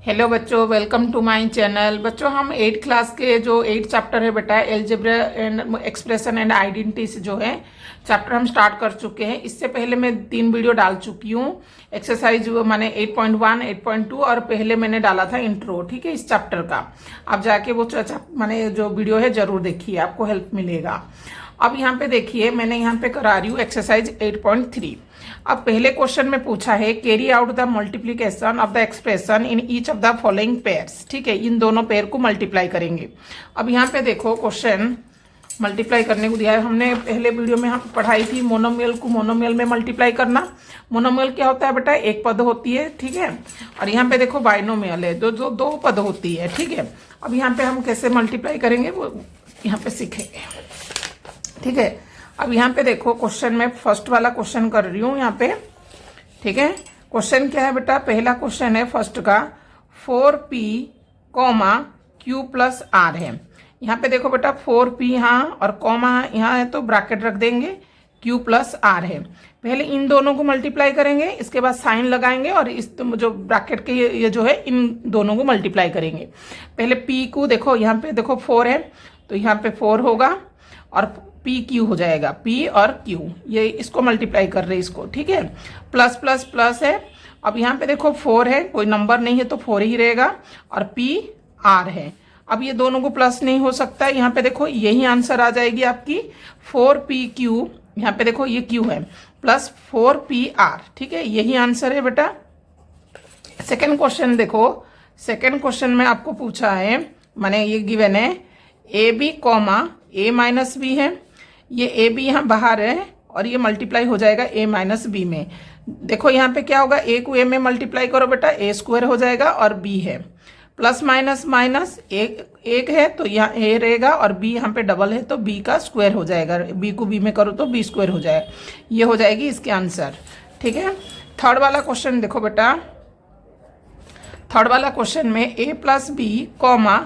Hello बच्चों, welcome to my channel. बच्चों, हम 8th क्लास के जो 8 चैप्टर है बेटा, algebra and expression and identity से जो है चैप्टर हम स्टार्ट कर चुके हैं। इससे पहले मैं 3 वीडियो डाल चुकी हूँ। एक्सरसाइज माने 8.1, 8.2 और पहले मैंने डाला था इंट्रो, ठीक है, इस चैप्टर का। आप जाके वो माने जो वीडियो है जरूर देखिए, आपको हेल्प मिलेगा। अब यहाँ पे देखिए, मैंने यहाँ पे करा रही हूँ एक्सरसाइज 8.3। अब पहले क्वेश्चन में पूछा है carry out the multiplication of the expression in each of the following pairs. ठीक है, इन दोनों पेयर को मल्टीप्लाई करेंगे। अब यहाँ पे देखो, क्वेश्चन मल्टीप्लाई करने को दिया है। हमने पहले वीडियो में हम पढ़ाई थी मोनोमियल को मोनोमियल में मल्टीप्लाई करना। मोनोमियल क्या होता है बेटा? एक पद होती है, ठीक है। और यहाँ पे देखो बाइनोमियल है, जो दो पद होती है, ठीक है। अब यहाँ पे हम कैसे मल्टीप्लाई करेंगे वो यहाँ पे सीखेंगे, ठीक है। अब यहाँ पे देखो, क्वेश्चन में फर्स्ट वाला क्वेश्चन कर रही हूँ यहाँ पे, ठीक है। क्वेश्चन क्या है बेटा? पहला क्वेश्चन है फर्स्ट का, 4p, q प्लस r है। यहाँ पे देखो बेटा, 4p यहाँ और कॉमा यहाँ है तो ब्रैकेट रख देंगे, q प्लस r है। पहले इन दोनों को मल्टीप्लाई करेंगे, इसके बाद साइन लगाएंगे और इस जो ब्रैकेट के ये जो है इन दोनों को मल्टीप्लाई करेंगे। पहले p को देखो, यहाँ पे देखो 4 है तो यहाँ पे 4 होगा और पी क्यू हो जाएगा, पी और क्यू, ये इसको मल्टीप्लाई कर रहे हैं इसको, ठीक है। प्लस प्लस प्लस है। अब यहाँ पे देखो 4 है, कोई नंबर नहीं है तो 4 ही रहेगा और पी आर है। अब ये दोनों को प्लस नहीं हो सकता है, यहाँ पे देखो यही आंसर आ जाएगी आपकी 4p क्यू। यहाँ पे देखो ये क्यू है प्लस 4p आर, ठीक है, यही आंसर है बेटा। सेकेंड क्वेश्चन देखो, सेकेंड क्वेश्चन में आपको पूछा है, माने ये गिवन है A B comma A minus B है। ये ए बी यहाँ बाहर है और ये मल्टीप्लाई हो जाएगा ए माइनस बी में। देखो यहाँ पे क्या होगा, ए को ए में मल्टीप्लाई करो बेटा, ए स्क्वायर हो जाएगा और बी है प्लस माइनस माइनस एक है तो यहाँ ए रहेगा और बी यहाँ पे डबल है तो बी का स्क्वायर हो जाएगा। बी को बी में करो तो बी स्क्वायर हो जाएगा, ये हो जाएगी इसके आंसर, ठीक है। थर्ड वाला क्वेश्चन देखो बेटा, थर्ड वाला क्वेश्चन में a plus b comma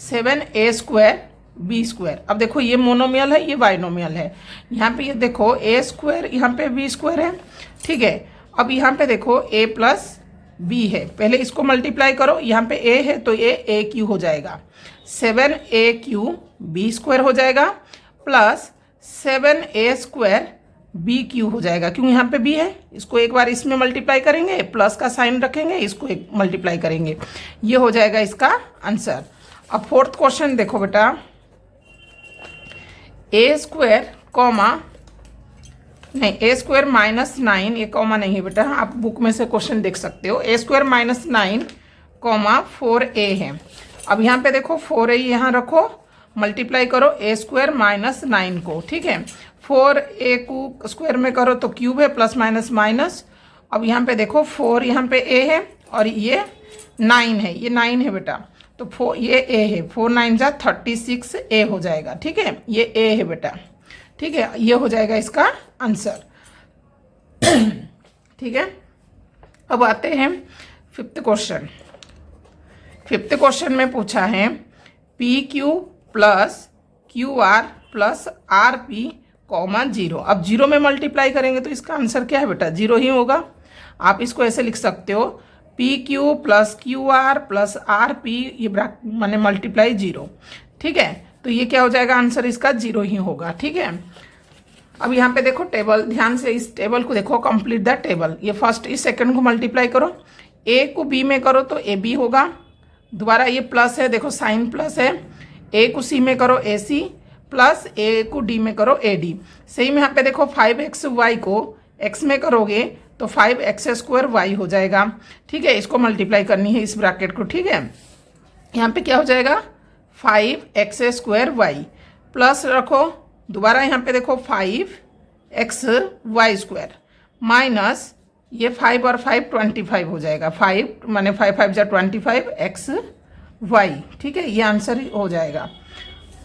7a square b square. अब देखो ये मोनोमियल है, ये बाइनोमियल है। यहाँ पे ये देखो ए स्क्वायर, यहाँ पे बी स्क्वायर है, ठीक है। अब यहाँ पे देखो ए प्लस बी है, पहले इसको मल्टीप्लाई करो। यहाँ पे ए है तो ये ए क्यू हो जाएगा, 7a क्यू बी स्क्वायर हो जाएगा plus 7a square B Q हो जाएगा, क्यों यहाँ पे बी है। इसको एक बार इसमें मल्टीप्लाई करेंगे, प्लस का साइन रखेंगे, इसको एक मल्टीप्लाई करेंगे, ये हो जाएगा इसका आंसर। अब फोर्थ क्वेश्चन देखो बेटा, ए स्क्वायर कॉमा नहीं, ए स्क्वायर माइनस 9, ये कॉमा नहीं है बेटा, आप बुक में से क्वेश्चन देख सकते हो। ए स्क्वायर माइनस 9 कॉमा 4a है। अब यहाँ पे देखो 4a यहाँ रखो, मल्टीप्लाई करो ए स्क्वायर माइनस 9 को, ठीक है। 4a को स्क्वायर में करो तो क्यूब है, प्लस माइनस माइनस। अब यहाँ पे देखो 4 यहाँ पे a है और ये 9 है, ये 9 है बेटा, तो 4 ये a है, 4 9 जा 36a हो जाएगा, ठीक है, ये a है बेटा, ठीक है, ये हो जाएगा इसका आंसर, ठीक है। अब आते हैं फिफ्थ क्वेश्चन। फिफ्थ क्वेश्चन में पूछा है P Q plus Q R plus R P comma 0। अब 0 में मल्टीप्लाई करेंगे तो इसका आंसर क्या है बेटा? 0 ही होगा। आप इसको ऐसे लिख सकते हो, P Q plus Q R plus R P, ये माने मल्टीप्लाई 0, ठीक है। तो ये क्या हो जाएगा? आंसर इसका 0 ही होगा, ठीक है। अब यहाँ पे देखो टेबल, ध्यान से इस टेबल को देखो, कंप्लीट द टेबल। ये फर्स्ट इस सेकंड को मल्टीप्लाई करो, ए को बी में करो तो ए बी होगा, दोबारा ये प्लस है, देखो साइन प्लस है। ए को सी में करो ए सी, प्लस ए को डी में करो ए डी। सही में यहाँ पे देखो 5xy को x में करोगे तो 5x स्क्वायर वाई हो जाएगा, ठीक है। इसको मल्टीप्लाई करनी है इस ब्रैकेट को, ठीक है। यहाँ पे क्या हो जाएगा? 5x स्क्वायर वाई, प्लस रखो, दोबारा यहाँ पे देखो 5xy स्क्वायर माइनस ये 5 और 5 25 हो जाएगा, 5 माने 5 5 जा 25xy, ठीक है, ये आंसर हो जाएगा।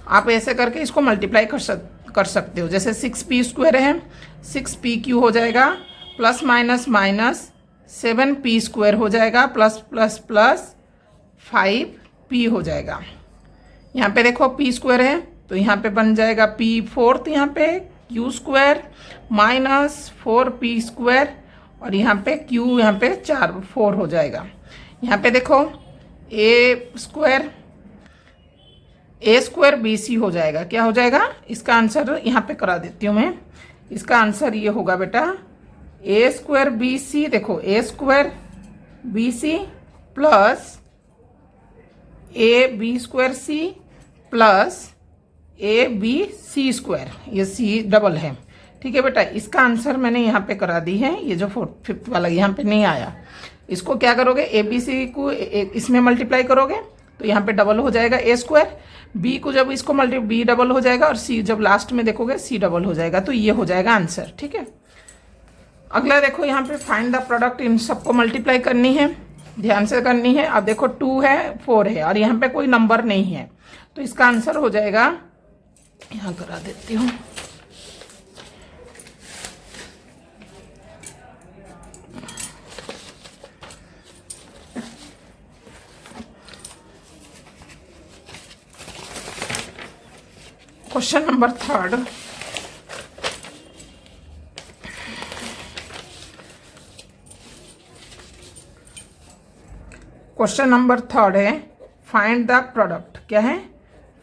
आप ऐसे करके इसको मल्टीप्लाई कर सकते हो। जैसे 6p स्क्वायर है, 6p क्यू हो जाएगा, plus minus minus 7p square हो जाएगा, प्लस प्लस प्लस 5p हो जाएगा। यहाँ पे देखो p स्क्वायर है तो यहाँ पे बन जाएगा p फोर्थ, यहाँ पे q square minus 4p square और यहाँ पे q यहाँ पे 4 हो जाएगा। यहाँ पे देखो ए स्क्वायर बी सी हो जाएगा। क्या हो जाएगा? इसका आंसर यहाँ पे करा देती हूँ मैं। इसका आंसर ये होगा बेटा ए स्क्वायर बी सी। देखो a square b c plus a b square c plus a b c square, ये सी डबल है। ठीक है बेटा, इसका आंसर मैंने यहाँ पे करा दी है। ये जो 5th वाला यहाँ पे नहीं आया, इसको क्या करोगे, ए बी सी को इसमें मल्टीप्लाई करोगे तो यहाँ पे डबल हो जाएगा ए स्क्वायर। बी को जब इसको बी डबल हो जाएगा और सी जब लास्ट में देखोगे सी डबल हो जाएगा। तो ये हो जाएगा आंसर। ठीक है, अगला देखो यहाँ पे फाइंड द प्रोडक्ट। इन सबको मल्टीप्लाई करनी है, ध्यान से करनी है। अब देखो 2 है 4 है और यहाँ पे कोई नंबर नहीं है, तो इसका आंसर हो जाएगा, यहाँ करा देती हूँ, क्वेश्चन नंबर 3। क्वेश्चन नंबर 3 है फाइंड द प्रोडक्ट। क्या है?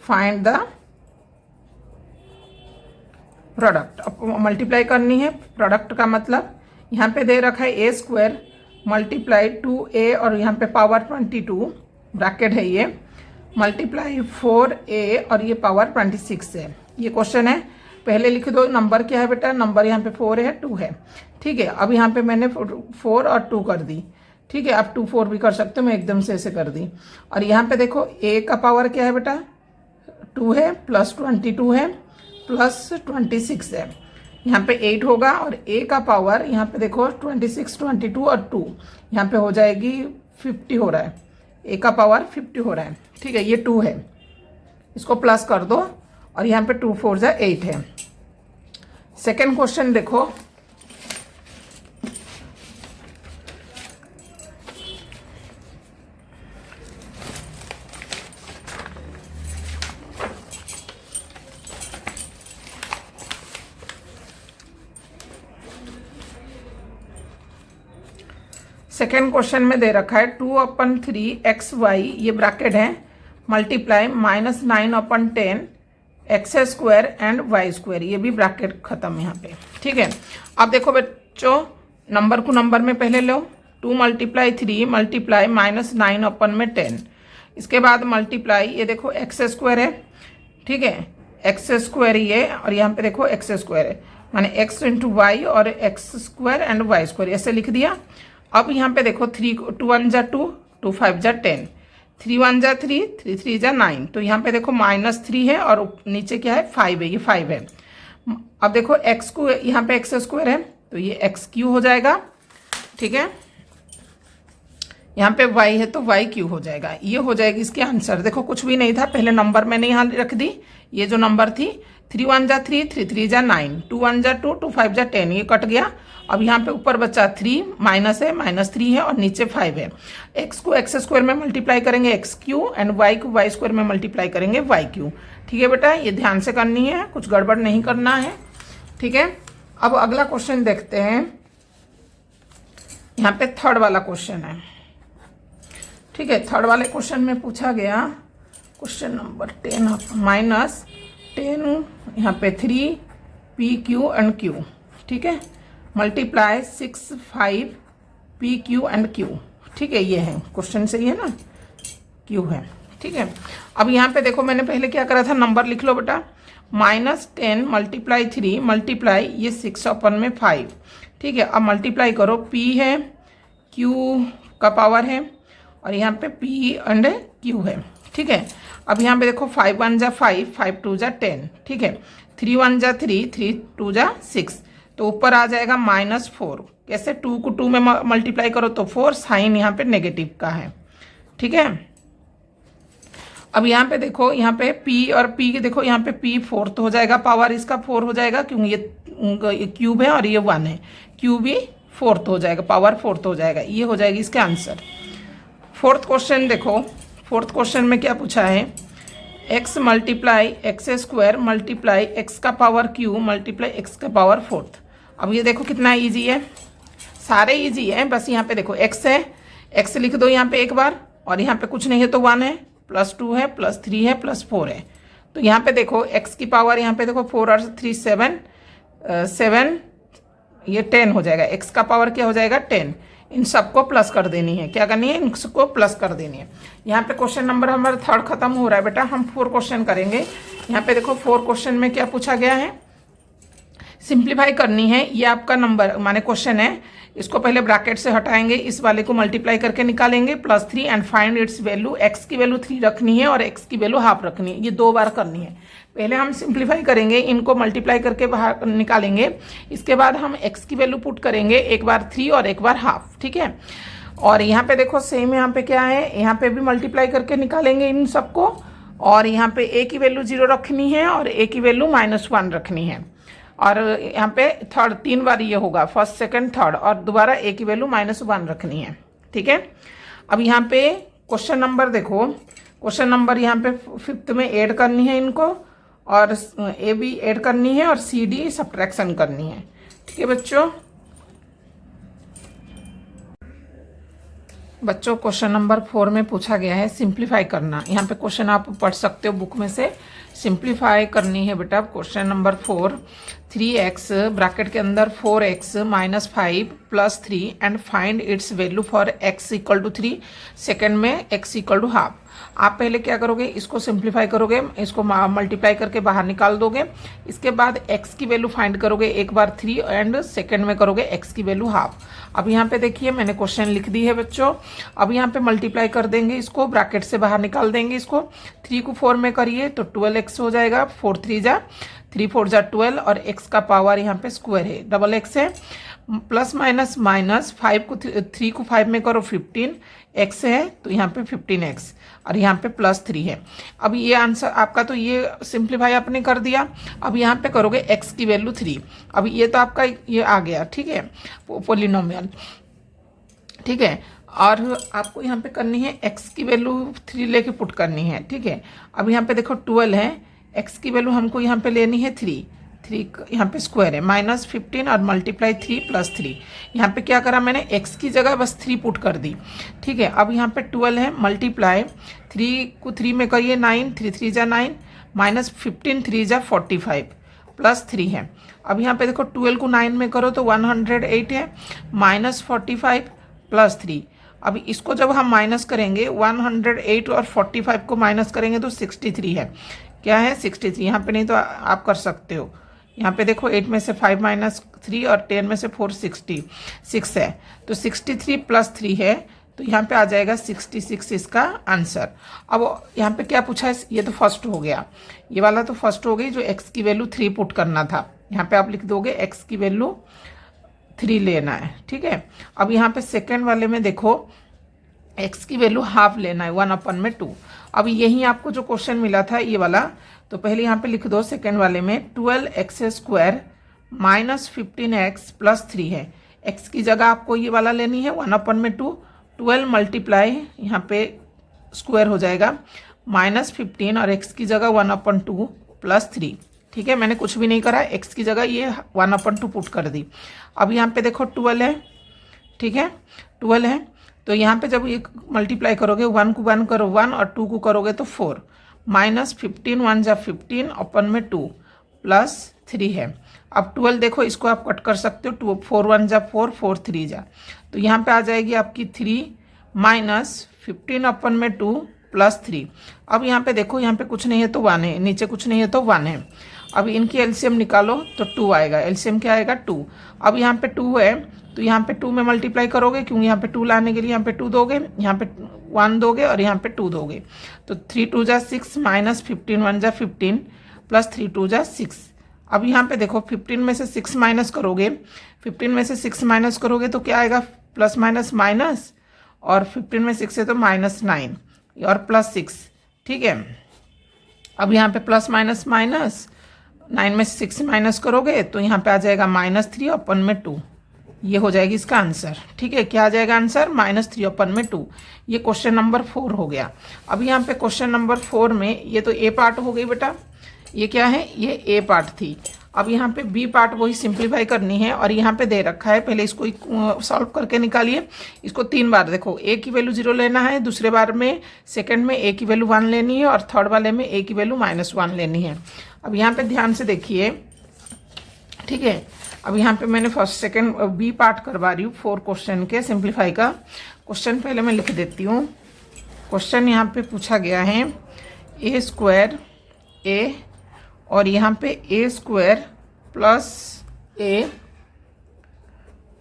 Find the product. अब मल्टीप्लाई करनी है। प्रोडक्ट का मतलब यहाँ पे दे रखा है ए स्क्वायर मल्टीप्लाई 2a और यहाँ पे पावर 22 ब्रैकेट है ये, मल्टीप्लाई 4a और ये पावर 26 है। ये क्वेश्चन है। पहले लिख दो नंबर क्या है बेटा, नंबर यहाँ पे 4 है 2 है। ठीक है, अब यहाँ पे मैंने 4 और 2 कर दी। ठीक है, आप 2 4 भी कर सकते हो, मैं एकदम से ऐसे कर दी। और यहाँ पे देखो a का पावर क्या है बेटा, 2 है प्लस 22 है प्लस 26 है। यहाँ पे 8 होगा और a का पावर यहाँ पे देखो 26 22 और 2 यहाँ पे हो जाएगी 50 हो रहा है। a का पावर 50 हो रहा है। ठीक है, ये 2 है, इसको प्लस कर दो और यहाँ पे 2 4 जा 8 है। सेकेंड क्वेश्चन देखो, सेकेंड क्वेश्चन में दे रखा है 2/3 XY, ये ब्रैकेट है, multiply -9/10 x square and y square, ये भी ब्रैकेट खत्म यहाँ पे। ठीक है, अब देखो बच्चों नंबर को नंबर में पहले लो, 2 × 3 मल्टीप्लाई -9/10, इसके बाद मल्टीप्लाई ये देखो एक्स स्क्वायर है। ठीक है, एक्स स्क्वायर ये और यहाँ पे देखो एक्स स्क्वायर है, माने x × y और x square and y square, ऐसे लिख दिया। अब यहाँ पे देखो 3 2 1 जा 2 2 5 जा 10, 3 1 जा 3 3 3 जा 9, तो यहाँ पे देखो -3 है और नीचे क्या है 5 है, ये 5 है। अब देखो x को यहाँ पे एक्स स्क्वायर है तो ये x³ हो जाएगा। ठीक है, यहाँ पे y है तो y³ हो जाएगा, ये हो जाएगी इसकी आंसर। देखो कुछ भी नहीं था, पहले नंबर मैंने यहाँ रख दी, ये जो नंबर थी 3 1 जा 3 3 3 जा 9 2 1 जा 2 2 5 जा 10, ये कट गया। अब यहाँ पे ऊपर बचा 3 माइनस है -3 है और नीचे 5 है। x को एक्स स्क्वायर में मल्टीप्लाई करेंगे x³ एंड y को वाई स्क्वायर में मल्टीप्लाई करेंगे y³। ठीक है बेटा, ये ध्यान से करनी है, कुछ गड़बड़ नहीं करना है। ठीक है, अब अगला क्वेश्चन देखते हैं। यहाँ पे थर्ड वाला क्वेश्चन है। ठीक है, थर्ड वाले क्वेश्चन में पूछा गया क्वेश्चन नंबर 10 -10 यहाँ पे 3 PQ एंड Q। ठीक है, मल्टीप्लाई 6 5 PQ एंड Q। ठीक है, ये है क्वेश्चन, सही है ना, Q है। ठीक है, अब यहाँ पे देखो मैंने पहले क्या करा था, नंबर लिख लो बेटा, -10 मल्टीप्लाई 3 मल्टीप्लाई ये 6/5। ठीक है, अब मल्टीप्लाई करो, P है Q का पावर है और यहाँ पे P एंड Q है। ठीक है, अब यहाँ पे देखो 5 1 जा 5 5 2 जा 10। ठीक है, 3 1 जा 3 3 2 जा 6, तो ऊपर आ जाएगा -4। कैसे, 2 को 2 में मल्टीप्लाई करो तो 4, साइन यहाँ पे नेगेटिव का है। ठीक है, अब यहाँ पे देखो, यहाँ पे P और P देखो, यहाँ पे P 4th हो जाएगा, पावर इसका 4 हो जाएगा क्योंकि ये क्यूब है और ये 1 है, क्यूब भी 4th हो जाएगा, पावर 4th हो जाएगा, ये हो जाएगी इसके आंसर। फोर्थ क्वेश्चन देखो, फोर्थ क्वेश्चन में क्या पूछा है, x multiply x square multiply x का पावर q मल्टीप्लाई x का पावर 4th। अब ये देखो कितना इजी है, सारे इजी है, बस यहाँ पे देखो x है, x लिख दो यहाँ पे एक बार और यहाँ पे कुछ नहीं है तो 1 है, +2 है, +3 है, +4 है। तो यहाँ पे देखो x की पावर, यहाँ पे देखो 4 और 3 7, 7 ये 10 हो जाएगा। x का पावर क्या हो जाएगा 10। इन सबको प्लस कर देनी है, क्या करनी है, इन सबको प्लस कर देनी है। यहाँ पे क्वेश्चन नंबर हमारा 3 खत्म हो रहा है बेटा। हम 4 क्वेश्चन करेंगे। यहाँ पे देखो 4 क्वेश्चन में क्या पूछा गया है, सिंप्लीफाई करनी है। ये आपका नंबर माने क्वेश्चन है, इसको पहले ब्रैकेट से हटाएंगे, इस वाले को मल्टीप्लाई करके निकालेंगे +3 and find its value. x की वैल्यू 3 रखनी है और x की वैल्यू हाफ रखनी है। ये 2 बार करनी है। पहले हम सिंप्लीफाई करेंगे, इनको मल्टीप्लाई करके बाहर निकालेंगे। इसके बाद हम x की वैल्यू पुट करेंगे, एक बार 3 और एक बार हाफ, ठीक है। और यहाँ पे देखो सेम यहाँ पे क्या है, यहाँ पे भी मल्टीप्लाई करके निकालेंगे इन सबको। और यहाँ पे a की वैल्यू 0 रखनी है और a की वैल्यू -1 रखनी है। और यहाँ पे 3 बार ये होगा, फर्स्ट सेकंड थर्ड, और दोबारा a की वैल्यू -1 रखनी है, ठीक है। अब यहाँ पे क्वेश्चन नंबर देखो, क्वेश्चन नंबर यहाँ पे 5th में ऐड करनी है इनको, और a भी ऐड करनी है और c d सब्ट्रैक्शन करनी है, ठीक है बच्चों क्वेश्चन नंबर 4 में पूछा गया है सिंप्लीफाई करना। यहाँ पे क्वेश्चन आप पढ़ सकते हो बुक में से। सिंप्लीफाई करनी है बेटा क्वेश्चन नंबर 4। 3x ब्रैकेट के अंदर 4x -5 +3 and find its value for x = 3, second में x = हाफ। आप पहले क्या करोगे, इसको सिंप्लीफाई करोगे, इसको मल्टीप्लाई करके बाहर निकाल दोगे। इसके बाद x की वैल्यू फाइंड करोगे, एक बार 3 एंड सेकेंड में करोगे x की वैल्यू हाफ। अब यहाँ पे देखिए मैंने क्वेश्चन लिख दी है बच्चों। अब यहाँ पे मल्टीप्लाई कर देंगे, इसको ब्रैकेट से बाहर निकाल देंगे। इसको 3 को 4 में करिए तो 12x हो जाएगा, 4 3 जा 3 4 जा 12, और x का पावर यहाँ पे स्क्वायर है, डबल x है, प्लस माइनस माइनस 3 को 5 में करो 15, x है तो यहाँ पे 15x, और यहाँ पे +3 है। अब ये आंसर आपका, तो ये सिंप्लीफाई आपने कर दिया। अब यहाँ पे करोगे x की वैल्यू 3। अब ये तो आपका ये आ गया, ठीक है, पोलिनोमियल, ठीक है। और आपको यहाँ पे करनी है x की वैल्यू 3 लेके पुट करनी है, ठीक है। अब यहाँ पे देखो 12 है, x की वैल्यू हमको यहाँ पे लेनी है 3 यहाँ पे स्क्वायर है, -15 और मल्टीप्लाई 3 +3। यहाँ पे क्या करा मैंने, x की जगह बस 3 पुट कर दी, ठीक है। अब यहाँ पे 12 है, मल्टीप्लाई 3 को 3 में करिए 9, 3 3 जा 9, -15 3 जा 45, +3 है। अब यहाँ पे देखो 12 को 9 में करो तो 108 है, -45 +3। अब इसको जब हम माइनस करेंगे, 108 और 45 को माइनस करेंगे तो 63 है, क्या है 63। यहाँ पे नहीं तो आप कर सकते हो, यहाँ पे देखो 8 में से 5 -3 और 10 में से 4 66 है, तो 63 +3 है, तो यहाँ पे आ जाएगा 66 इसका आंसर। अब यहाँ पे क्या पूछा है, ये तो फर्स्ट हो गया, ये वाला तो फर्स्ट हो गई, जो x की वैल्यू 3 पुट करना था। यहाँ पे आप लिख दोगे x की वैल्यू 3 लेना है, ठीक है। अब यहाँ पे सेकेंड वाले में देखो x की वैल्यू हाफ लेना है, 1/2। अब यही आपको जो क्वेश्चन मिला था ये वाला, तो पहले यहाँ पे लिख दो सेकेंड वाले में 12x² -15x +3 है। x की जगह आपको ये वाला लेनी है 1/2, 12 मल्टीप्लाई यहाँ पे स्क्वायर हो जाएगा -15, और x की जगह 1/2 +3, ठीक है। मैंने कुछ भी नहीं करा, x की जगह ये 1/2 पुट कर दी। अब यहाँ पे देखो 12 है, ठीक है, 12 है, तो यहाँ पे जब ये मल्टीप्लाई करोगे 1 को 1 करो 1 और 2 को करोगे तो 4, -15 1 जा 15 अपन में 2 +3 है। अब 12 देखो, इसको आप कट कर सकते हो, 4 1 जा 4, 4 3 जा, तो यहाँ पे आ जाएगी आपकी 3 -15 अपन में 2 +3। अब यहाँ पे देखो, यहाँ पे कुछ नहीं है तो 1 है, नीचे कुछ नहीं है तो 1 है। अब इनकी एलसीएम निकालो तो 2 आएगा, एलसीएम क्या आएगा 2। अब यहाँ पे 2 है तो यहाँ पे 2 में मल्टीप्लाई करोगे, क्योंकि यहाँ पे 2 लाने के लिए यहाँ पे 2 दोगे, यहाँ पे 1 दोगे और यहाँ पे 2 दोगे, तो 3 2 जा 6 -15 1 जा 15 +3 2 जा 6। अब यहाँ पे देखो 15 में से 6 माइनस करोगे, 15 में से 6 माइनस करोगे तो क्या आएगा, प्लस माइनस माइनस, और 15 में 6 है तो -9 और +6, ठीक है। अब यहाँ पे प्लस माइनस माइनस, 9 में 6 माइनस करोगे तो यहाँ पे आ जाएगा -3 अपन में 2, ये हो जाएगी इसका आंसर, ठीक है। क्या आ जाएगा आंसर, -3 अपन में 2। ये क्वेश्चन नंबर 4 हो गया। अब यहाँ पे क्वेश्चन नंबर 4 में ये तो ए पार्ट हो गई बेटा, ये क्या है, ये ए पार्ट थी। अब यहाँ पे बी पार्ट वही सिंप्लीफाई करनी है और यहाँ पे दे रखा है, पहले इसको सॉल्व करके निकालिए। इसको 3 बार देखो, ए की वैल्यू 0 लेना है, दूसरे बार में सेकंड में ए की वैल्यू 1 लेनी है और थर्ड वाले में ए की वैल्यू -1 लेनी है। अब यहाँ पे ध्यान से देखिए, ठीक है। अब यहाँ पे मैंने फर्स्ट सेकंड बी पार्ट करवा रही हूँ 4 क्वेश्चन के सिंप्लीफाई का। क्वेश्चन पहले मैं लिख देती हूँ। क्वेश्चन यहाँ पे पूछा गया है ए स्क्वायर ए और यहाँ पे ए स्क्वायर प्लस ए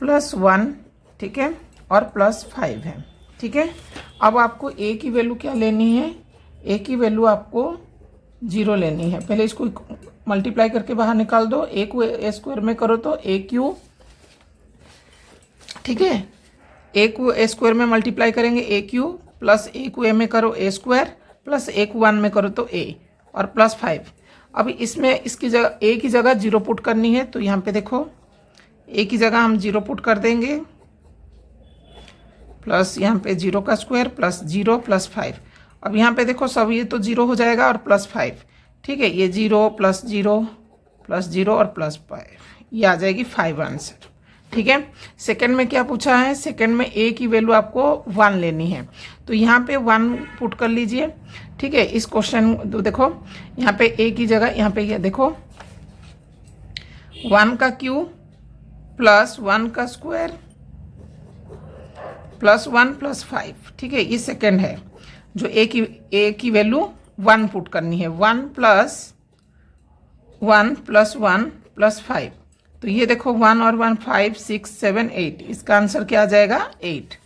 प्लस 1, ठीक है, और +5 है, ठीक है। अब आपको ए की वैल्यू क्या लेनी है, ए की वैल्यू आपको 0 लेनी है। पहले इसको मल्टीप्लाई करके बाहर निकाल दो, ए को ए स्क्वायर में करो तो ए क्यू, ठीक है, ए को ए स्क्वायर में मल्टीप्लाई करेंगे ए क्यू, प्लस ए को ए में करो ए स्क्वायर, प्लस ए को 1 में करो तो ए, और +5। अब इसमें इसकी जगह ए की जगह 0 पुट करनी है, तो यहाँ पे देखो ए की जगह हम 0 पुट कर देंगे, प्लस यहाँ पे 0 का स्क्वायर प्लस 0 प्लस 5। अब यहाँ पे देखो सब ये तो 0 हो जाएगा और +5, ठीक है, ये 0 प्लस 0 प्लस 0 और +5, ये आ जाएगी 5 आंसर, ठीक है। सेकंड में क्या पूछा है, सेकंड में ए की वैल्यू आपको 1 लेनी है, तो यहाँ पे 1 पुट कर लीजिए, ठीक है। इस क्वेश्चन तो देखो यहाँ पे ए की जगह यहाँ पे ये देखो 1 का क्यू प्लस 1 का स्क्वायर प्लस 1 प्लस 5, ठीक है, ये सेकंड है। जो ए की वैल्यू 1 पुट करनी है, 1 प्लस 1 प्लस 1 प्लस 5, तो ये देखो 1 और 1 5 6 7 8, इसका आंसर क्या आ जाएगा 8।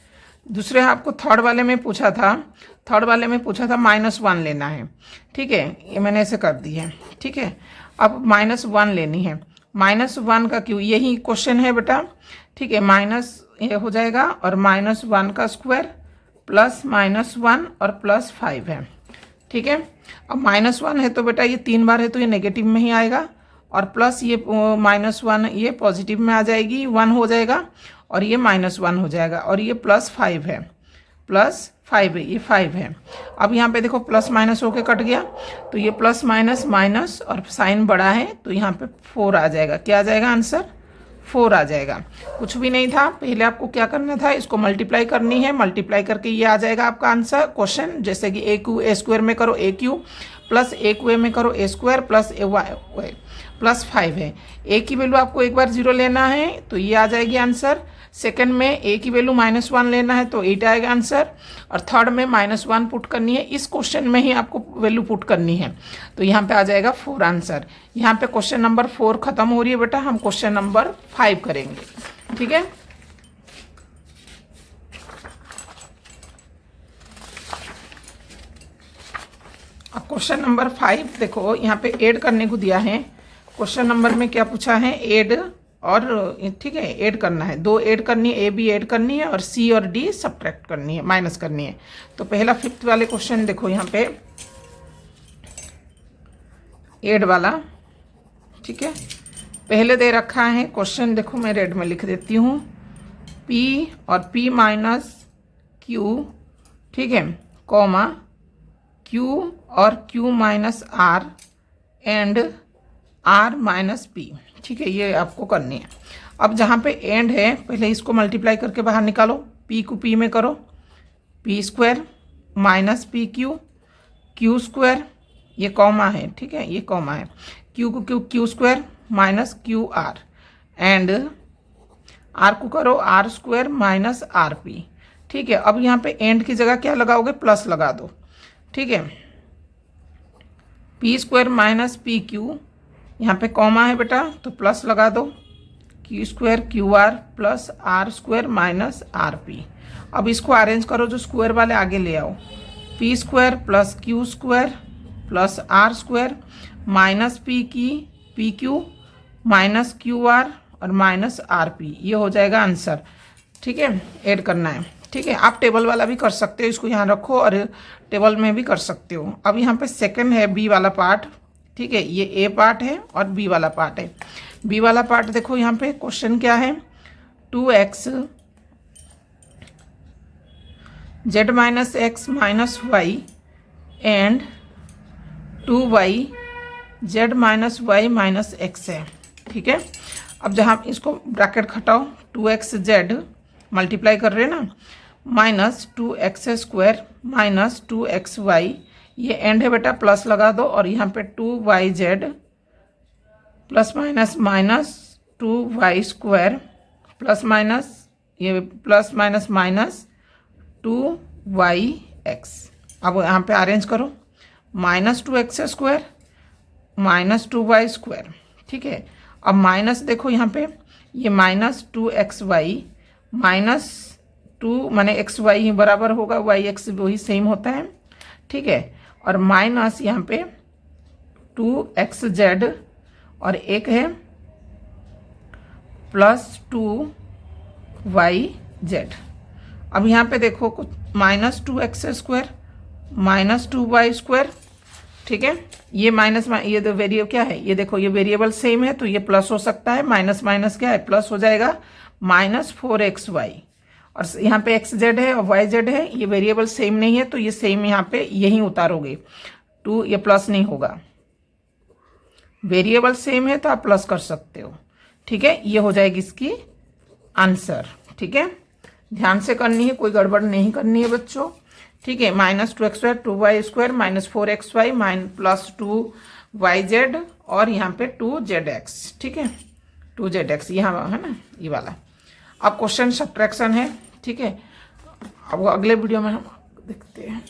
दूसरे आपको थर्ड वाले में पूछा था, -1 लेना है, ठीक है, ये मैंने ऐसे कर दी है, ठीक है। अब -1 लेनी है, -1 का क्यों, यही क्वेश्चन है बेटा, ठीक है, माइनस ये हो जाएगा और -1 का स्क्वायर प्लस -1 और +5 है, ठीक है। अब -1 है तो बेटा ये 3 बार है तो ये नेगेटिव में ही आएगा, और प्लस ये -1 ये पॉजिटिव में आ जाएगी, 1 हो जाएगा और ये -1 हो जाएगा, और ये +5 है, +5 है, ये 5 है। अब यहाँ पे देखो प्लस माइनस होके कट गया, तो ये प्लस माइनस माइनस और साइन बड़ा है तो यहाँ पे 4 आ जाएगा। क्या आ जाएगा आंसर, 4 आ जाएगा। कुछ भी नहीं था, पहले आपको क्या करना था, इसको मल्टीप्लाई करनी है, मल्टीप्लाई करके ये आ जाएगा आपका आंसर क्वेश्चन। जैसे कि ए क्यू ए स्क्वायर में करो a q, plus a q a में करो a square, plus a y +5 है। ए की वैल्यू आपको एक बार 0 लेना है तो ये आ जाएगी आंसर। सेकंड में ए की वैल्यू -1 लेना है तो 8 आएगा आंसर, और थर्ड में -1 पुट करनी है। इस क्वेश्चन में ही आपको वैल्यू पुट करनी है, तो यहाँ पे आ जाएगा 4 आंसर। यहाँ पे क्वेश्चन नंबर 4 खत्म हो रही है बेटा, हम क्वेश्चन नंबर 5 करेंगे, ठीक है। अब क्वेश्चन नंबर 5 देखो, यहाँ पे ऐड करने को दिया है। क्वेश्चन नंबर में क्या पूछा है, ऐड, और ठीक है ऐड करना है, 2 ऐड करनी है, ए बी ऐड करनी है और सी और डी सब्ट्रैक्ट करनी है, माइनस करनी है। तो पहला 5th वाले क्वेश्चन देखो, यहाँ पे ऐड वाला, ठीक है, पहले दे रखा है क्वेश्चन, देखो मैं रेड में लिख देती हूँ, P और P माइनस Q, ठीक है, कॉमा Q और Q minus R and R minus P, ठीक है, ये आपको करनी है। अब जहाँ पे एंड है, पहले इसको मल्टीप्लाई करके बाहर निकालो, P को P में करो, P square minus P Q, Q square, ये कॉमा है, ठीक है, ये कॉमा है, Q को Q square minus QR, and R को करो R स्क्वायर माइनस RP, ठीक है। अब यहाँ पे एंड की जगह क्या लगाओगे, प्लस लगा दो, ठीक है, P स्क्वायर माइनस PQ, यहाँ पे कॉमा है बेटा तो प्लस लगा दो, Q square QR plus R square minus RP। अब इसको अरेंज करो, जो स्क्वायर वाले आगे ले आओ, P square plus Q square plus R square minus PQ minus QR और माइनस RP, ये हो जाएगा आंसर, ठीक है। ऐड करना है, ठीक है। आप टेबल वाला भी कर सकते हो, इसको यहाँ रखो और टेबल में भी कर सकते हो। अब यहाँ पे सेकंड है बी वाला पार्ट, ठीक है, ये ए पार्ट है और बी वाला पार्ट है। बी वाला पार्ट देखो, यहाँ पे क्वेश्चन क्या है, 2x z minus x minus y and 2y z minus y minus x है, ठीक है। अब जहाँ इसको ब्रैकेट हटाओ, 2xz मल्टीप्लाई कर रहे हैं ना, माइनस 2x² माइनस 2xy, ये एंड है बेटा, प्लस लगा दो, और यहाँ पे 2yz plus minus minus 2y² plus minus ये प्लस माइनस माइनस 2yx। अब यहाँ पे अरेंज करो, माइनस 2x² माइनस 2y², ठीक है। अब माइनस देखो यहाँ पे, ये माइनस 2xy माइनस 2 माने xy ही बराबर होगा, yx वही सेम होता है, ठीक है। और माइनस यहाँ पे 2xz और एक है प्लस 2yz। अब यहाँ पे देखो कुछ माइनस 2x² माइनस 2y², ठीक है। ये माइनस ये तो वेरिएबल क्या है, ये देखो ये वेरिएबल सेम है तो ये प्लस हो सकता है, माइनस माइनस क्या है प्लस हो जाएगा, माइनस 4xy। और यहाँ पे xz है और yz है, ये वेरिएबल सेम नहीं है तो ये सेम यहाँ पे यही उतारोगे, 2 ये प्लस नहीं होगा, वेरिएबल सेम है तो आप प्लस कर सकते हो, ठीक है। ये हो जाएगी इसकी आंसर, ठीक है। ध्यान से करनी है, कोई गड़बड़ नहीं करनी है बच्चों, ठीक है। Minus 2x² 2y² minus 4xy plus 2yz और यहाँ पे 2zx, ठीक है, 2zx यहाँ है ना ये वाला। अब क्वेश्चन सब्ट्रैक्शन है, ठीक है। अब अगले वीडियो में हम देखते हैं।